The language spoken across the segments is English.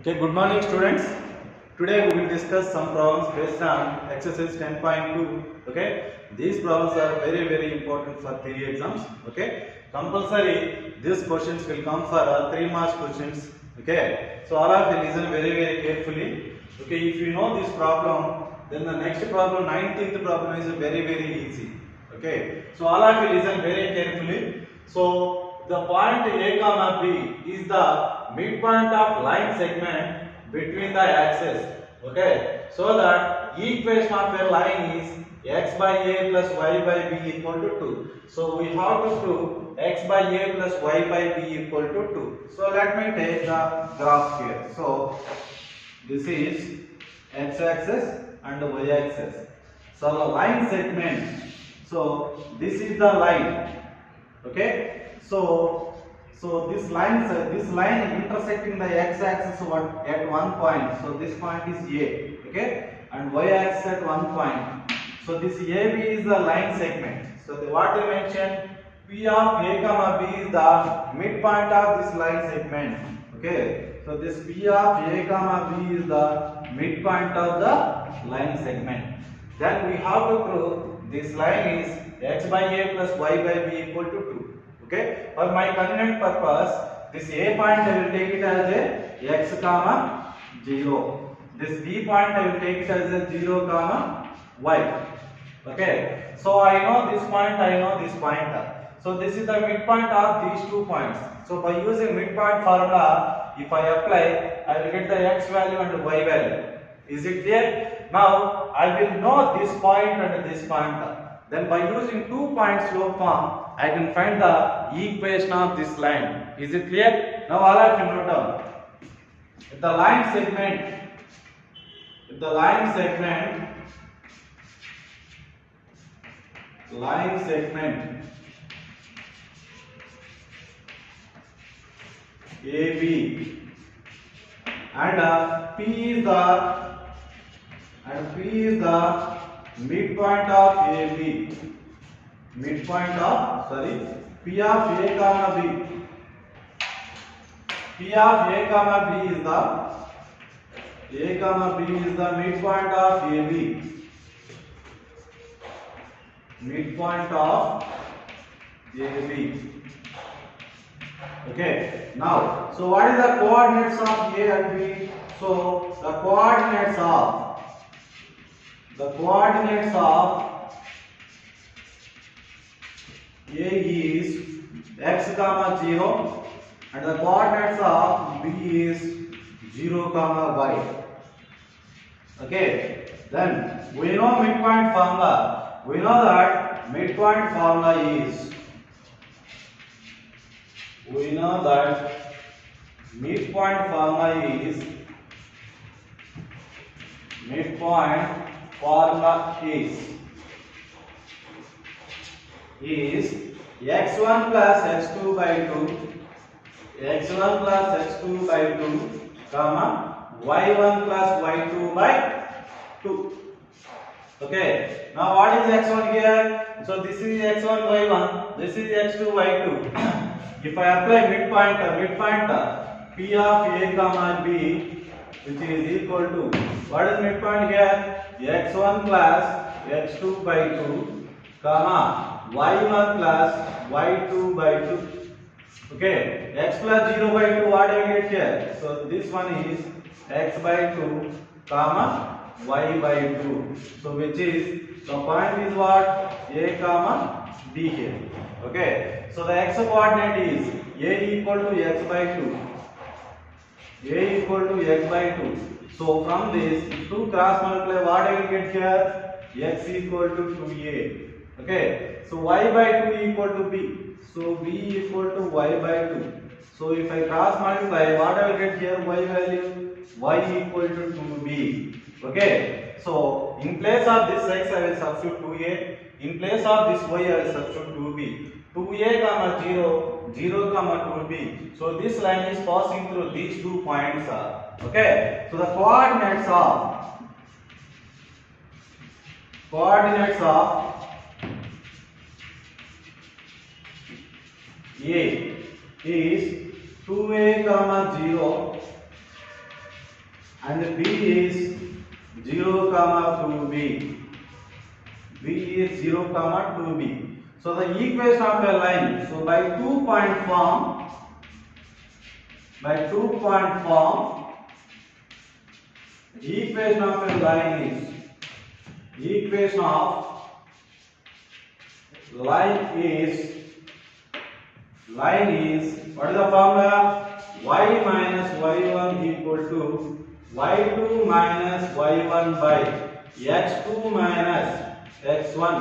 Okay, good morning students. Today we will discuss some problems based on exercise 10.2. Okay, these problems are very important for theory exams. Okay, compulsory these questions will come for 3 marks questions. Okay, so all of you listen very carefully. Okay, if you know this problem, then the next problem, 19th problem is very easy. Okay, so all of you listen very carefully. So the point A comma B is the midpoint of line segment between the axes. Okay, so that equation of a line is x by a plus y by b equal to 2. So we have to prove x by a plus y by b equal to 2. So let me take the graph here. So this is x axis and y axis. So the line segment. So this is the line. Okay, so this line intersecting the x-axis at one point. So this point is A. Okay, and y-axis at one point. So this AB is the line segment. So what I mentioned, P of A comma B is the midpoint of this line segment. Okay, so this P of A comma B is the midpoint of the line segment. Then we have to prove this line is x by a plus y by b equal to 2. Okay, for my convenient purpose, this a point I will take it as a x comma 0. This b point I will take it as a 0 comma y. Okay, so I know this point, I know this point. So this is the midpoint of these 2 points. So by using midpoint formula, if I apply, I will get the x value and y value. Is it clear? Now I will know this point and this point. Then by using 2 point slope form, I can find the equation of this line. Is it clear? Now all of you note down. If the line segment AB and P is the midpoint of AB. P of A comma B. P of A comma B is the midpoint of AB. Midpoint of AB. Okay. Now, so what is the coordinates of A and B? So the coordinates of A is x comma 0 and the coordinates of B is 0 comma y. Okay, then we know midpoint formula. We know that midpoint formula is x1 plus x2 by 2 comma y1 plus y2 by 2. Okay, now what is x1 here? So this is x1 y1, this is x2 y2. If I apply midpoint P of A comma B, which is equal to, what is midpoint here? x1 plus x2 by 2 comma y1 plus y2 by 2. Okay, x plus 0 by 2, what I will get here? So this one is x by 2 comma y by 2. So which is, the point is what? A comma B here. Okay, so the x coordinate is A equal to x by 2. A equal to x by 2. So from this, if 2 cross multiply, what I will get here? X equal to 2a. Okay, so y by 2 equal to b. So b equal to y by 2. So if I cross multiply, what I will get here? Y value? Y equal to 2b. Okay, so in place of this x I will substitute 2a. In place of this y I will substitute 2b. 2a comma 0, 0 comma 2b. So this line is passing through these 2 points. Okay, so the coordinates of A is 2a comma 0 and B is 0 comma 2B. B is 0 comma 2B. So the equation of a line. So by 2-point form, equation of a line is what is the formula? Y minus y1 equal to y2 minus y1 by x2 minus x1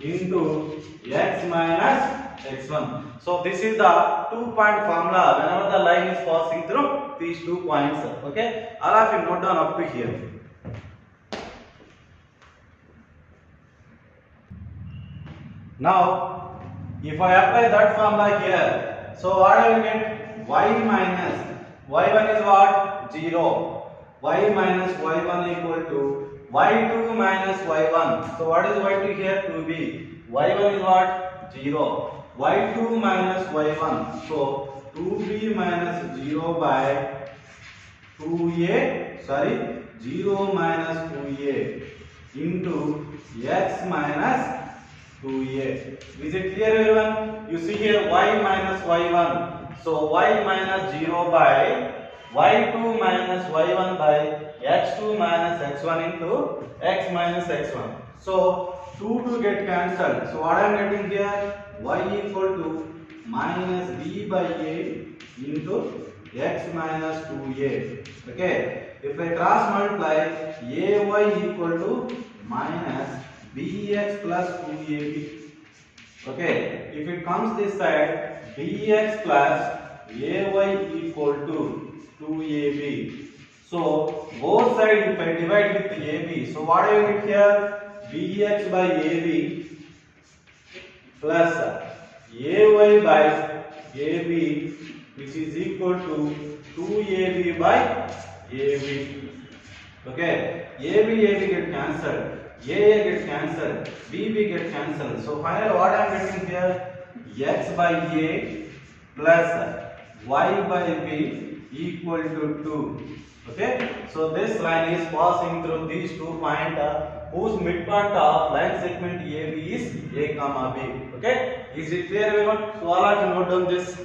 into x minus x1. So this is the 2-point formula whenever the line is passing through these 2 points. Okay, all of you note down up to here. Now, if I apply that formula here, so what I will get? Y minus y1 is what? 0. Y minus y1 equal to y2 minus y1. So what is y2 here? 2b. y1 is what? 0. y2 minus y1. So 2b minus 0 by 2a. Sorry, 0 minus 2a into x minus 2a. Is it clear, everyone? You see here y minus y1. So y minus 0 by y2 minus y1 by x2 minus x1 into x minus x1. So 2 get cancelled. So what I am getting here? Y equal to minus b by a into x minus 2a. Okay. If I cross multiply, ay equal to minus bx plus 2ab. Okay, if it comes this side, bx plus ay equal to 2ab. So both sides if I divide with ab, so what I will get here? bx by ab plus ay by ab, which is equal to 2ab by ab. Okay, ab get cancelled. A gets cancelled, BB gets cancelled. So finally what I am getting here? X by A plus Y by B equal to 2. Okay. So this line is passing through these 2 points whose midpoint of line segment AB is A comma B. Okay. Is it clear, everyone? So all of you note down this.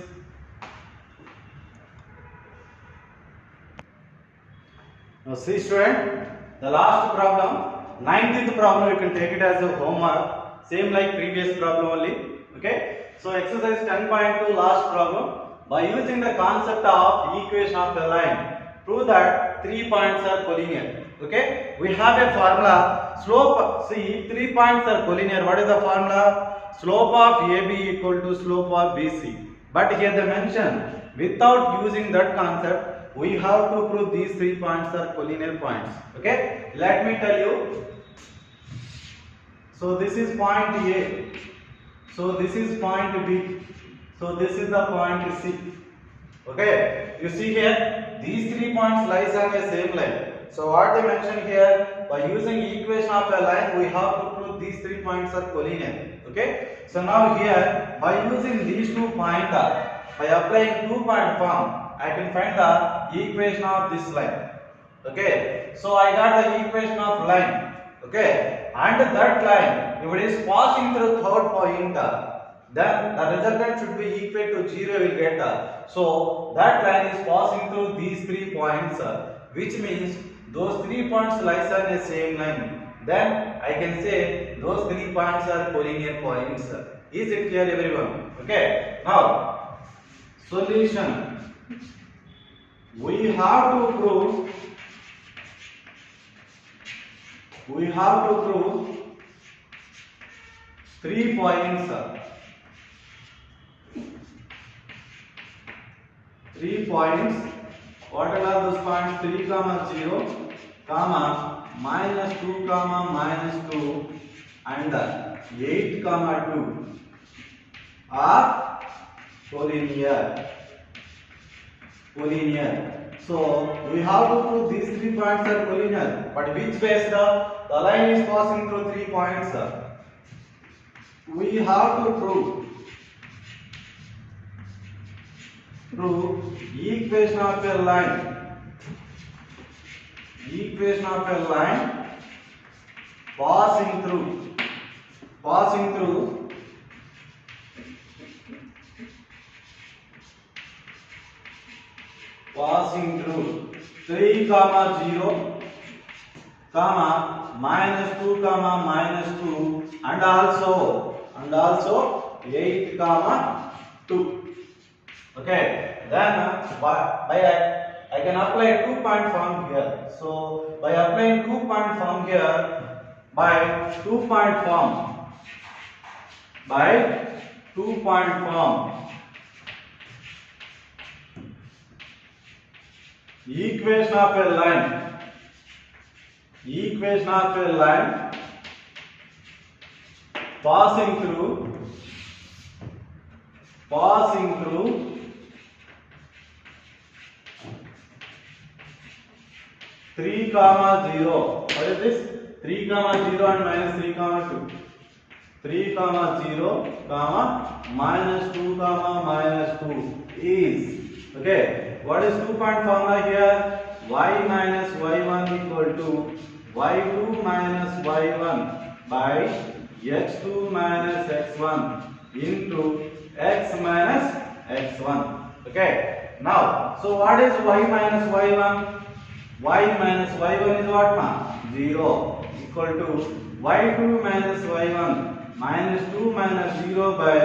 Now see, student, the last problem. 19th problem, you can take it as a homework, same like previous problem only. Okay, so exercise 10.2 last problem. By using the concept of equation of a line, prove that 3 points are collinear. Okay, we have a formula. Slope, see, 3 points are collinear. What is the formula? Slope of AB equal to slope of BC. But here they mention without using that concept, we have to prove these 3 points are collinear points. Okay, let me tell you. So this is point A. So this is point B. So this is the point C. Okay, you see here these 3 points lies on the same line. So what they mention here, by using equation of a line, we have to prove these 3 points are collinear. Okay, so now here by using these 2 points, by applying 2-point form, I can find the equation of this line. Okay, so I got the equation of line. Okay, and that line, if it is passing through third point, then the resultant should be equal to 0 will get. So that line is passing through these 3 points, which means those 3 points lies on the same line. Then I can say those 3 points are collinear points. Is it clear, everyone? Okay, now solution. We have to prove 3 points. 3 points. What are those points? 3 comma 0 comma minus 2 comma minus 2 and 8 comma 2 are collinear. So we have to prove these 3 points are collinear. But which base the line is passing through 3 points? We have to prove equation of a line. equation of a line passing through 3, 0, -2, and also 8, 2. Okay, then I can apply 2-point form here. So by applying 2-point form here, by 2-point form, equation of a line passing through 3, 0. What is this? 3, 0 and -3, 2. 3, 0, -2, is, okay. What is 2-point formula here? Y minus y1 equal to y2 minus y1 by x2 minus x1 into x minus x1. Okay. Now, so what is y minus y1? Y minus y1 is what, ma? 0 equal to y2 minus y1 minus 2 minus 0 by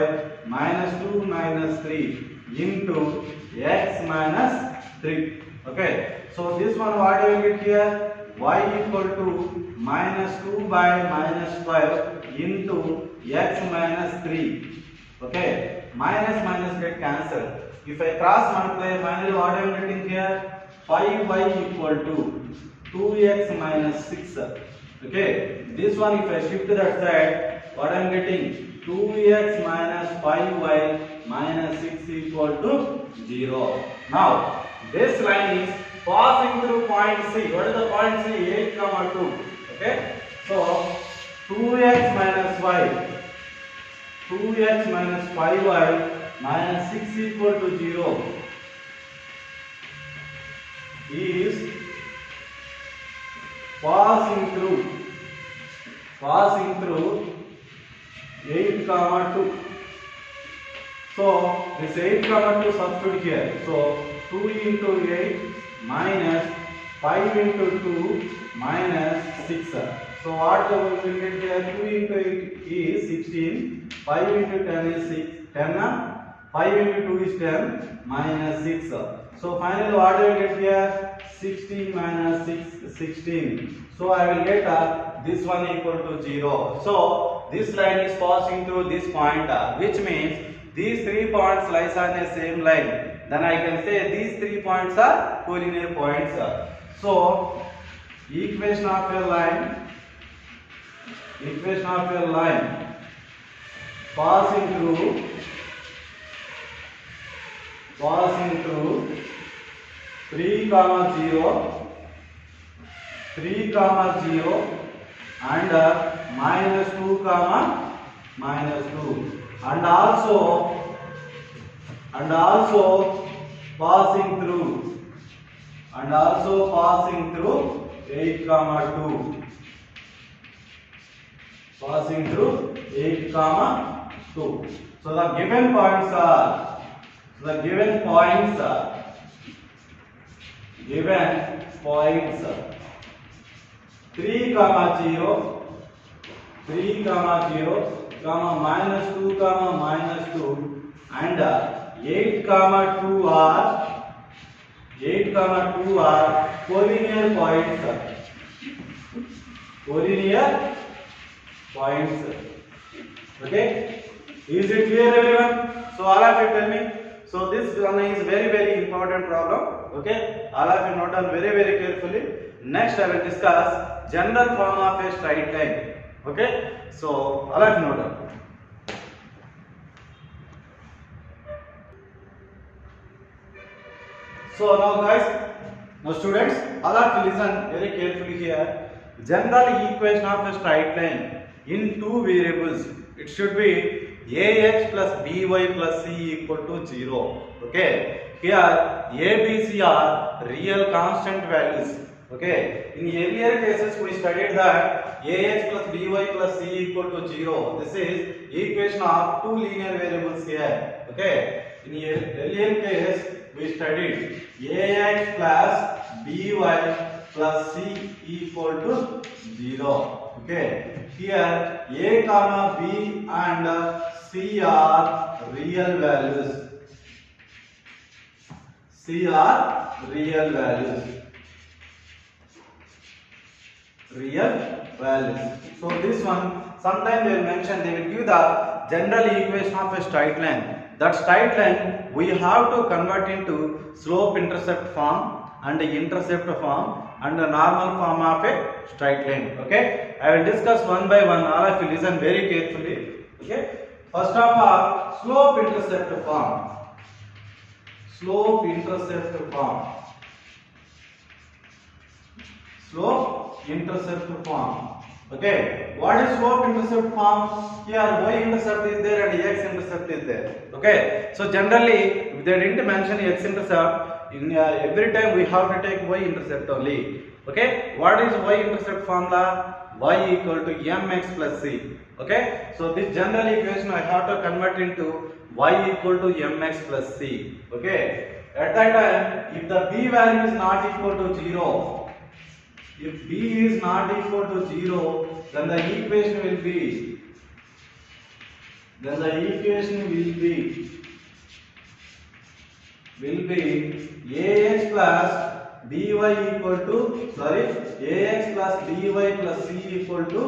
minus 2 minus 3 into x minus 3. Okay. So this one, what do you get here? Y equal to minus 2 by minus 12 into x minus 3. Okay. Minus get cancelled. If I cross multiply, finally what I am getting here? 5y equal to 2x minus 6. Okay. This one, if I shift that side, what I am getting? 2x minus 5y minus 6 equal to 0. Now, this line is passing through point C. What is the point C? 8, 2. Okay. So, 2x minus 5y minus 6 equal to 0 is passing through 8, 2. So this 8, 2 substitute here. So 2 into 8 minus 5 into 2 minus 6. So what we will get here? 2 into 8 is 16. 5 into 10 is 10. 5 into 2 is 10 minus 6. So finally what I will get here? 16 minus 6, 16. So I will get this one equal to 0. So this line is passing through this point, which means these 3 points lies on the same line. Then I can say these 3 points are collinear points. So equation of a line passing through 3, 0 and minus 2, minus 2, and also passing through 8, 2. So the given points are 3, 0, minus 2, minus 2, and 8, 2 are collinear points. Okay, is it clear, everyone? So all of you tell me. So this one is very important problem. Okay, all of you note down very carefully. Next I will discuss general form of a straight line. Okay, so all of you note down. So now guys, now students, all of you listen very carefully here. General equation of a straight line in 2 variables. It should be ax plus by plus c equal to 0. Okay. Here a, b, c are real constant values. Okay, in earlier cases we studied that ax plus by plus c equal to 0. This is equation of two linear variables here. Okay, in earlier case we studied ax plus by plus c equal to 0. Okay, here a comma b and c are real values. C are real values. Real values. So this one, sometimes they will mention, they will give the general equation of a straight line. That straight line we have to convert into slope intercept form and intercept form and the normal form of a straight line. Okay, I will discuss one by one. All of you listen very carefully. Okay, first of all, slope intercept form. Slope intercept form. Slope intercept form. Okay, what is slope intercept form? Here y intercept is there and x intercept is there. Okay, so generally if they didn't mention x intercept, in every time we have to take y intercept only. Okay, what is y intercept formula? Y equal to mx plus c. Okay, so this general equation I have to convert into y equal to mx plus c. Okay, at that time if the b value is not equal to 0, if b is not equal to 0, then the equation will be ax plus by equal to ax plus by plus c equal to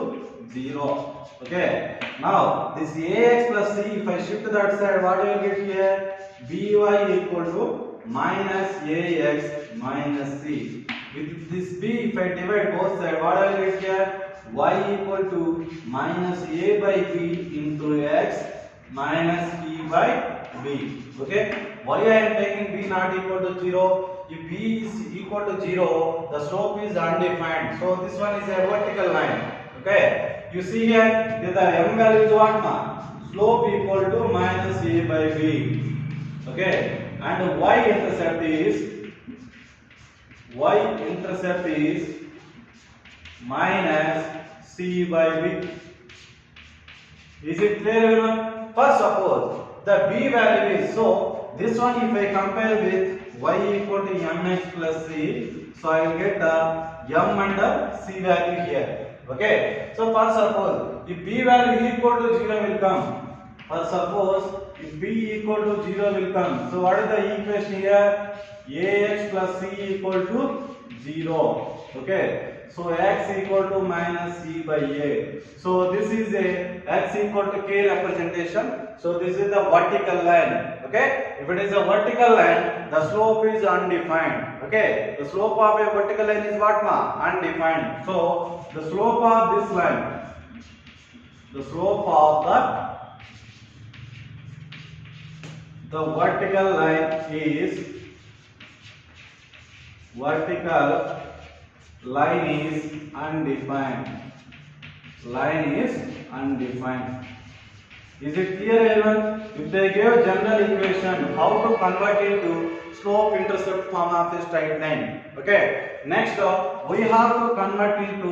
0. Okay, now this ax plus c, if I shift that side, what I will get here? By equal to minus ax minus c. With this b, if I divide both sides, what I will get here? Y equal to minus a by b into x minus e by b. Okay, why I am taking b not equal to 0? If b is equal to 0, the slope is undefined. So this one is a vertical line. Okay, you see here, the m value is what? Slope equal to minus a by b. Okay, and y intercept is minus c by b. Is it clear, everyone? First, suppose the b value is, so this one if I compare with y equal to mx plus c, so I will get the m and the c value here. Okay, so first suppose if b value equal to 0 will come. First suppose if b equal to 0 will come. So what is the equation here? Ax plus c equal to 0. Okay, so x equal to minus c by a. So this is a x equal to k representation. So this is the vertical line. Okay, if it is a vertical line, the slope is undefined. Okay, the slope of a vertical line is what? Undefined. So the slope of this line, the slope of the vertical line is undefined. Line is undefined. Is it clear, everyone? If they give general equation, how to convert into slope intercept form of a straight line? Okay. Next, we have to convert into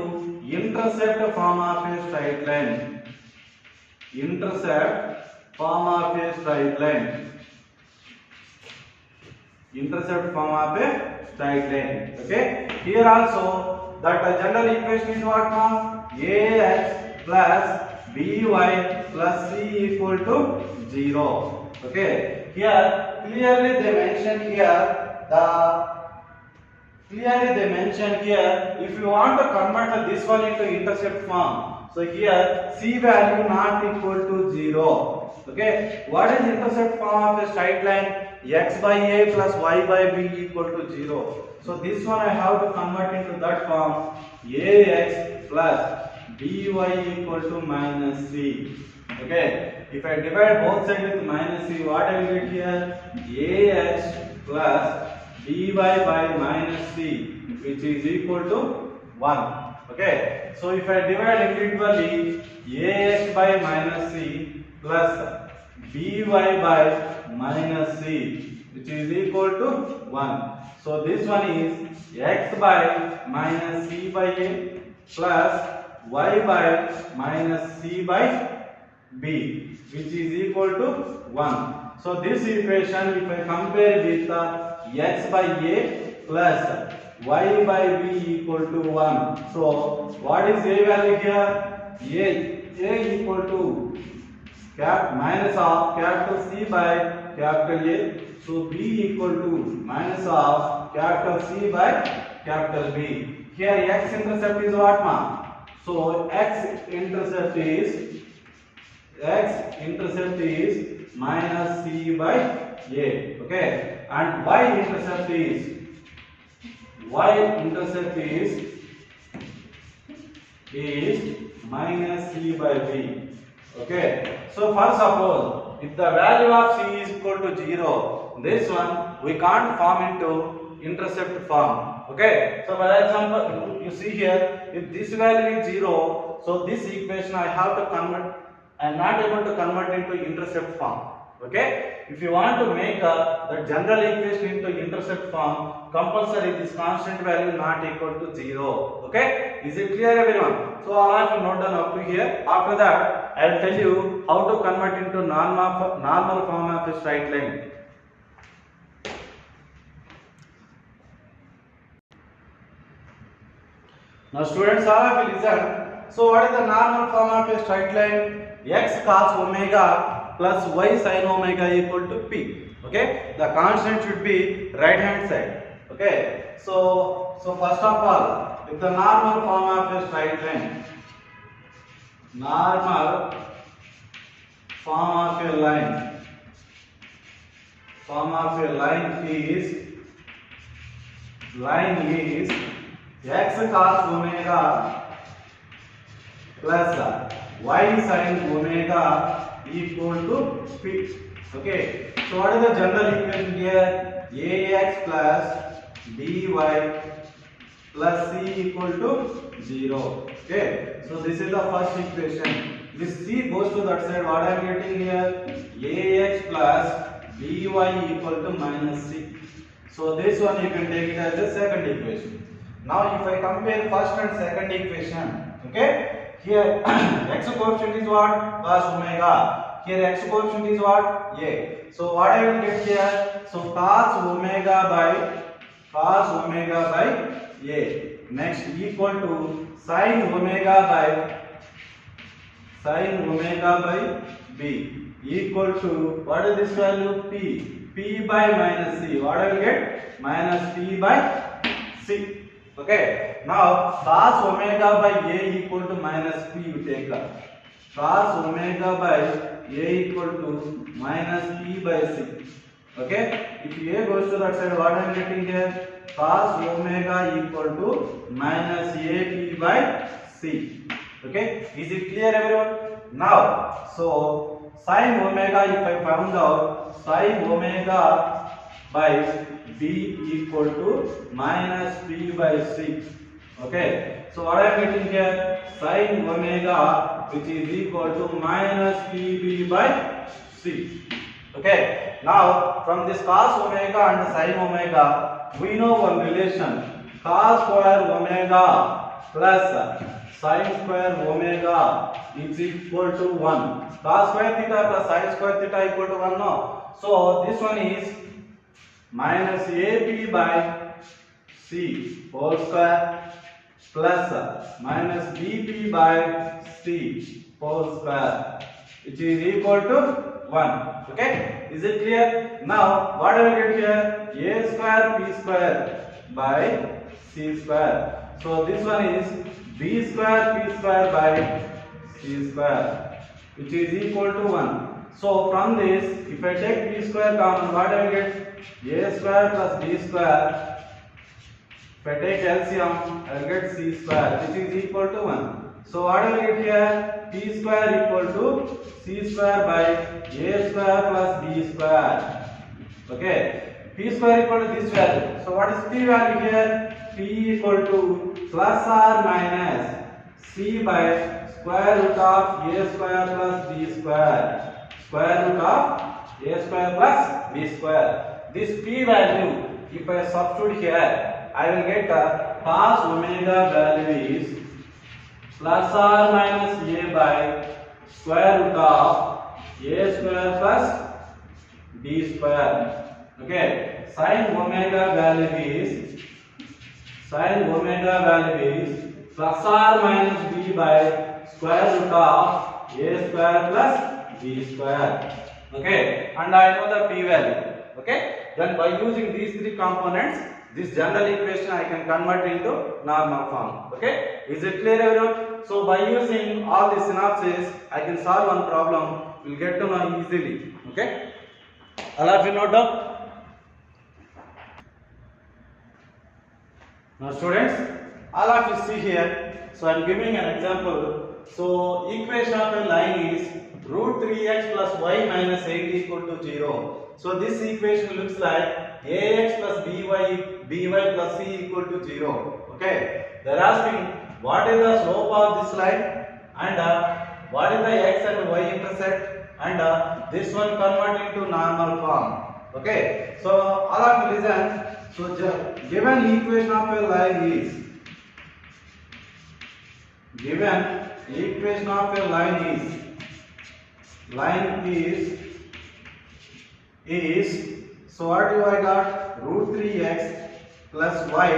intercept form of a straight line. Intercept form of a straight line. Intercept form of a straight line. Okay. Here also that general equation is what? Ax plus by plus c equal to 0. Okay. Here clearly they mention here if you want to convert this one into intercept form. So here c value not equal to 0. Okay. What is intercept form of a straight line? X by a plus y by b equal to 0. So this one I have to convert into that form. Ax plus by equal to minus c. Okay, if I divide both sides with minus c, what I will get here? Ax plus by minus c, which is equal to 1. Okay, so if I divide individually, ax by minus c plus by minus c, which is equal to 1. So this one is x by minus c by a plus y by minus c by b, which is equal to 1. So this equation, if I compare with x by a plus y by b equal to 1. So what is a value here? A equal to minus of capital C by capital A. So B equal to minus of capital C by capital B. Here x intercept is what, ma? So x intercept is minus C by A. Okay, and y intercept is minus C by B. Okay, so first suppose if the value of C is equal to 0, this one we can't form into intercept form. Okay, so for example, you see here, if this value is 0, so this equation I have to convert. I am not able to convert into intercept form. Okay, if you want to make the general equation into intercept form, compulsory this constant value not equal to 0. Okay, is it clear, everyone? So all of you note down up to here. After that, I will tell you how to convert into normal form of a straight line. Now students, all of you listen. So what is the normal form of a straight line? X cos omega plus y sin omega equal to p. Okay, the constant should be right hand side. Okay, so first of all, if the normal form of a straight line, normal form of a line is x cos omega plus y sin omega equal to p. Okay, so what is the general equation here? Ax plus by plus c equal to 0. Okay, so this is the first equation. This c goes to that side. What I am getting here? Ax plus by equal to minus c. So this one you can take it as a second equation. Now if I compare first and second equation, okay, here x coefficient is what? Cos omega. Here x coefficient is what? A. So what I will get here? So cos omega by A. Next equal to sin omega by B equal to what is this value? P by minus C. What I will get? Minus P by C. Okay, now cos omega by A equal to minus P you take up. Cos omega by A equal to minus P by C. Okay, if A goes to that side, what I am getting here? Cos omega equal to minus AP by C. Okay, is it clear, everyone? Now, so sin omega, if I found out, sin omega by B equal to minus P by C. Okay, so what I am getting here? Sin omega, which is equal to minus PB by C. Okay, now from this cos omega and sin omega, we know one relation. Cos square omega plus sin square omega is equal to 1. Cos square theta plus sin square theta equal to 1, no? So this one is minus AP by C whole square plus minus BP by C whole square, which is equal to 1. Okay, is it clear? Now what I will get here? A square P square by C square. So this one is B square P square by C square, which is equal to 1. So from this, if I take B square common, what I will get? A square plus B square. If I take LCM, I will get C square, which is equal to 1. So what I will get here? P square equal to C square by A square plus B square. Okay, P square equal to this value. So what is P value here? P equal to plus or minus C by square root of A square plus B square. Square root of A square plus B square. this p value, if I substitute here, I will get cos omega value is plus or minus a by square root of a square plus b square. Okay, sin omega value is plus or minus b by square root of a square plus b square. Okay, and I know the p value. Okay, then by using these three components, this general equation I can convert into normal form. Okay, is it clear everyone? So by using all the synapses, I can solve one problem. We'll get to know easily. Okay, all of you note down. Now students, all of you see here. So I am giving an example. So equation of a line is root 3x plus y minus 8 equal to 0. So this equation looks like ax plus by plus c equal to 0. Okay, they are asking what is the slope of this line and what is the x and y intercept, and this one convert into normal form. Okay, so all of you listen. So given equation of a line is so what do I got? Root 3x plus y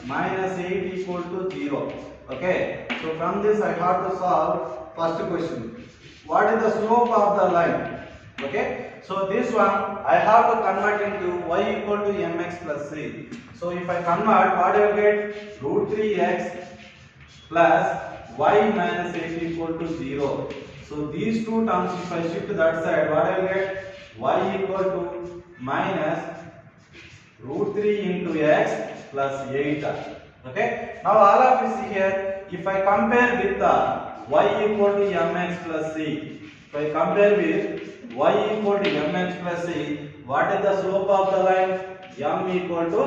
minus 8 equal to 0. Okay, so from this I have to solve first question. What is the slope of the line? Okay, so this one I have to convert into y equal to mx plus c. So if I convert, what I will get? Root 3x plus y minus 8 equal to 0. So these two terms, if I shift to that side, what I will get? Y equal to minus root 3 into x plus 8. Okay, now all of you see here, if I compare with y equal to mx plus c, if I compare with y equal to mx plus c, what is the slope of the line? M equal to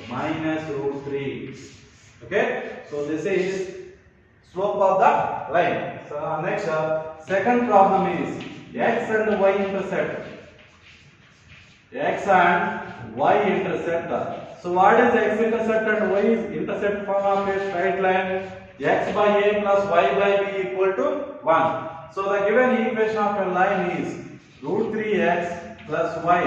minus root 3. Okay, so this is slope of the line. So next, second problem is x and y intercept. X and y intercept. So what is x intercept and y intercept form of a straight line? X by a plus y by b equal to 1. So the given equation of a line is root 3x plus y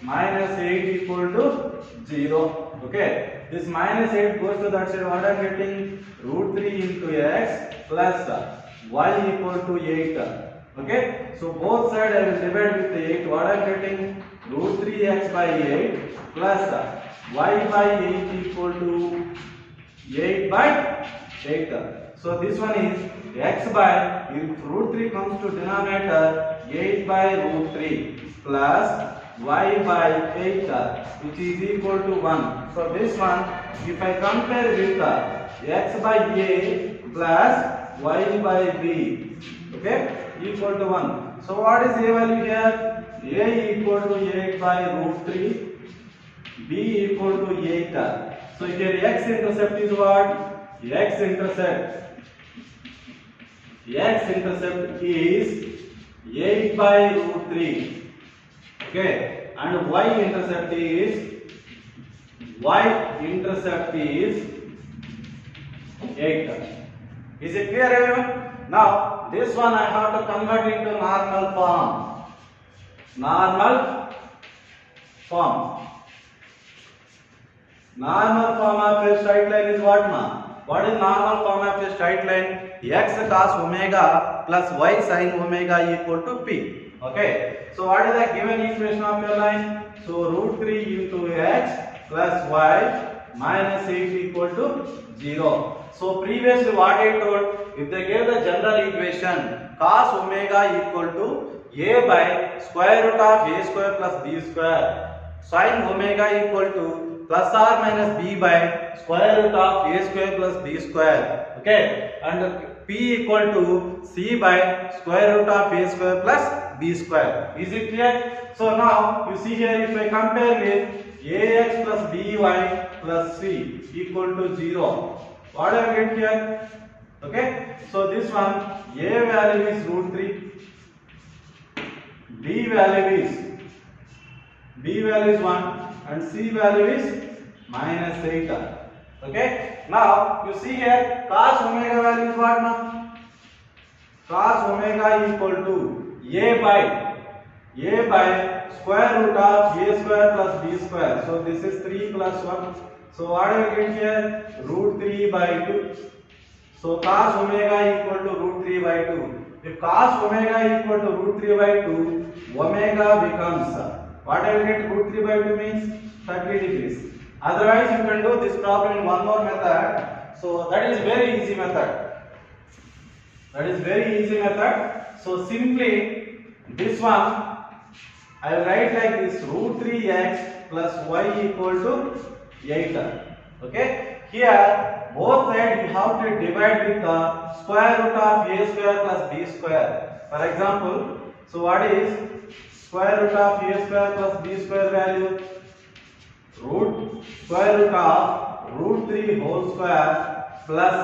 minus 8 equal to 0. Okay, this minus 8 goes to that side. What I am getting? Root 3 into x plus y equal to 8. Okay, so both sides I will divide with 8. What I am getting? Root 3x by 8 plus y by 8 equal to 8 by 8. So this one is x by, if root 3 comes to denominator, 8 by root 3 plus y by 8 which is equal to 1. So this one, if I compare with x by a plus y by b, okay, equal to 1. So what is a value here? A equal to 8 by root 3, b equal to 8. So here x intercept is what? X intercept is 8 by root 3. Okay, and y intercept is 8. Is it clear everyone? Now this one I have to convert into normal form. Normal form of a straight line is what, ma? What is normal form of a straight line? X cos omega plus y sin omega equal to p. Okay, so what is the given equation of your line? So root 3 into x plus y minus 8 equal to 0. So previously what I told, if they gave the general equation cos omega equal to a by square root of a square plus b square, sin omega equal to plus or minus b by square root of a square plus b square. Okay, and p equal to c by square root of a square plus b square. Is it clear? So now you see here, if I compare with ax plus by plus c equal to 0, what I get here? Okay, so this one, a value is root 3, b value is 1, and C value is minus 8. Okay. Now you see here cos omega value is what now? Cos omega equal to A by square root of A square plus B square. So this is 3 plus 1. So what do we get here? Root 3 by 2. So cos omega equal to root 3 by 2. If cos omega equal to root 3 by 2, omega becomes, what I will get, root 3 by 2 means 30 degrees. Otherwise you can do this problem in one more method. So that is very easy method. So simply this one I will write like this, root 3x plus y equal to 8. Okay. Here both sides you have to divide with the square root of a square plus b square. For example, so what is square root of a square plus b square value? Square root of root 3 whole square plus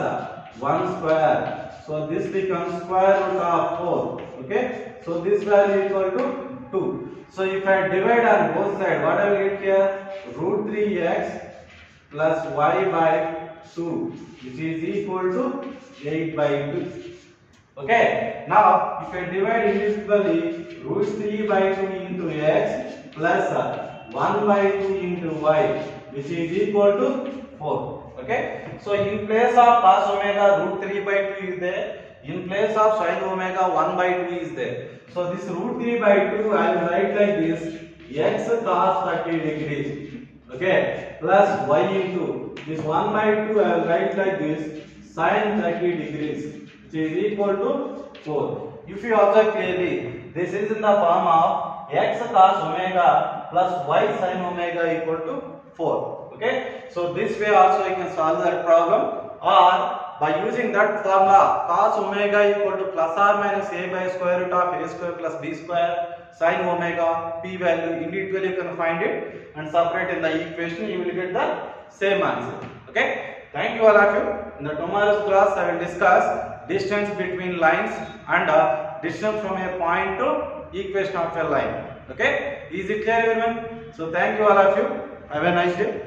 1 square. So this becomes square root of 4. Okay. So this value equal to 2. So if I divide on both sides, what I will get here? Root 3x plus y by 2, which is equal to 8 by 2. Okay. Now if I divide individually, root 3 by 2 into x plus 1 by 2 into y, which is equal to 4. Okay. So in place of cos omega, root 3 by 2 is there. In place of sin omega, 1 by 2 is there. So this root 3 by 2 I will write like this, x cos 30 degrees. Okay. Plus y into this 1 by 2 I will write like this, sin 30 degrees, which is equal to 4. If you observe clearly, this is in the form of x cos omega plus y sin omega equal to 4. Okay. So this way also you can solve that problem, or by using that formula cos omega equal to plus or minus a by square root of a square plus b square sin omega, p value individually you can find it and separate in the equation, you will get the same answer. Okay. Thank you all of you. In the tomorrow's class I will discuss distance between lines and distance from a point to equation of a line. Okay. Is it clear everyone? So thank you all of you. Have a nice day.